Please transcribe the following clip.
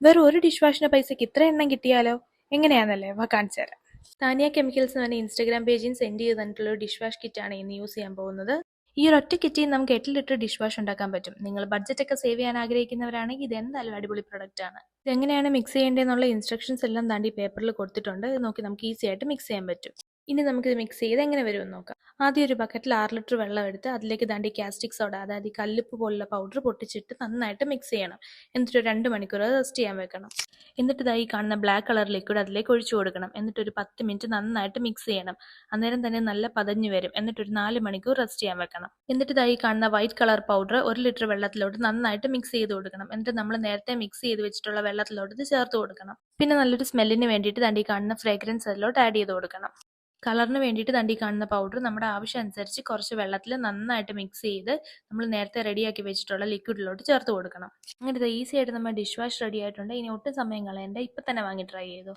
വെറും ഒരു ഡിഷ് വാഷിന്റെ പൈസക്ക് ഇത്ര എണ്ണം കിട്ടിയാലോ? എങ്ങനെയാണെന്നല്ലേ? വാ കാണിച്ചു തരാം. താനിയ കെമിക്കൽസ് എന്ന് പറഞ്ഞ ഇൻസ്റ്റാഗ്രാം പേജിൽ സെൻഡ് ചെയ്ത് തന്നിട്ടുള്ള ഒരു ഡിഷ് വാഷ് കിറ്റാണ് ഇന്ന് യൂസ് ചെയ്യാൻ പോകുന്നത്. ഈ ഒരു ഒറ്റ കിറ്റിൽ നമുക്ക് 8 ലിറ്റർ ഡിഷ് വാഷ് ഉണ്ടാക്കാൻ പറ്റും. നിങ്ങൾ ബഡ്ജറ്റ് ഒക്കെ സേവ് ചെയ്യാൻ ആഗ്രഹിക്കുന്നവരാണെങ്കിൽ ഇത് എന്തായാലും അടിപൊളി പ്രൊഡക്റ്റ് ആണ്. ഇതെങ്ങനെയാണ് മിക്സ് ചെയ്യേണ്ടതെന്നുള്ള ഇൻസ്ട്രക്ഷൻസ് എല്ലാം താണ്ടി പേപ്പറിൽ കൊടുത്തിട്ടുണ്ട്. ഇത് നോക്കി നമുക്ക് ഈസി ആയിട്ട് മിക്സ് ചെയ്യാൻ പറ്റും. ഇനി നമുക്കിത് മിക്സ് ചെയ്ത് എങ്ങനെ വരുമെന്ന് നോക്കാം. ആദ്യം ഒരു ബക്കറ്റിൽ 6 ലിറ്റർ വെള്ളം എടുത്ത് അതിലേക്ക് ദാണ്ടി കാസ്റ്റിക് സോഡ, അതായത് ഈ കല്ലുപ്പ് പോലുള്ള പൗഡർ പൊട്ടിച്ചിട്ട് നന്നായിട്ട് മിക്സ് ചെയ്യണം. എന്നിട്ട് 2 മണിക്കൂർ റെസ്റ്റ് ചെയ്യാൻ വെക്കണം. എന്നിട്ട് ഇതായി കാണുന്ന ബ്ലാക്ക് കളർ ലിക്വിഡ് അതിലേക്ക് ഒഴിച്ചു കൊടുക്കണം. എന്നിട്ട് ഒരു 10 മിനിറ്റ് നന്നായിട്ട് മിക്സ് ചെയ്യണം. അന്നേരം തന്നെ നല്ല പതഞ്ഞു വരും. എന്നിട്ട് ഒരു 4 മണിക്കൂർ റെസ്റ്റ് ചെയ്യാൻ വെക്കണം. എന്നിട്ട് ഇതായി കാണുന്ന വൈറ്റ് കളർ പൗഡർ 1 ലിറ്റർ വെള്ളത്തിലോട്ട് നന്നായിട്ട് മിക്സ് ചെയ്ത് കൊടുക്കണം. എന്നിട്ട് നമ്മൾ നേരത്തെ മിക്സ് ചെയ്ത് വെച്ചിട്ടുള്ള വെള്ളത്തിലോട്ട് ഇത് ചേർത്ത് കൊടുക്കണം. പിന്നെ നല്ലൊരു സ്മെല്ലിന് വേണ്ടിയിട്ട് ദാണ്ടി കാണുന്ന ഫ്രേഗ്രൻസ് അതിലോട്ട് ആഡ് ചെയ്ത് കൊടുക്കണം. കളറിന് വേണ്ടിയിട്ട് ദാണ്ടി കാണുന്ന പൗഡർ നമ്മുടെ ആവശ്യം അനുസരിച്ച് കുറച്ച് വെള്ളത്തിൽ നന്നായിട്ട് മിക്സ് ചെയ്ത് നമ്മൾ നേരത്തെ റെഡിയാക്കി വെച്ചിട്ടുള്ള ലിക്വിഡിലോട്ട് ചേർത്ത് കൊടുക്കണം. അങ്ങനെ ഈസി ആയിട്ട് നമ്മുടെ ഡിഷ് വാഷ് റെഡി ആയിട്ടുണ്ട്. ഇനി ഒട്ടും സമയം കളയണ്ട, ഇപ്പം തന്നെ വാങ്ങി ട്രൈ ചെയ്തു.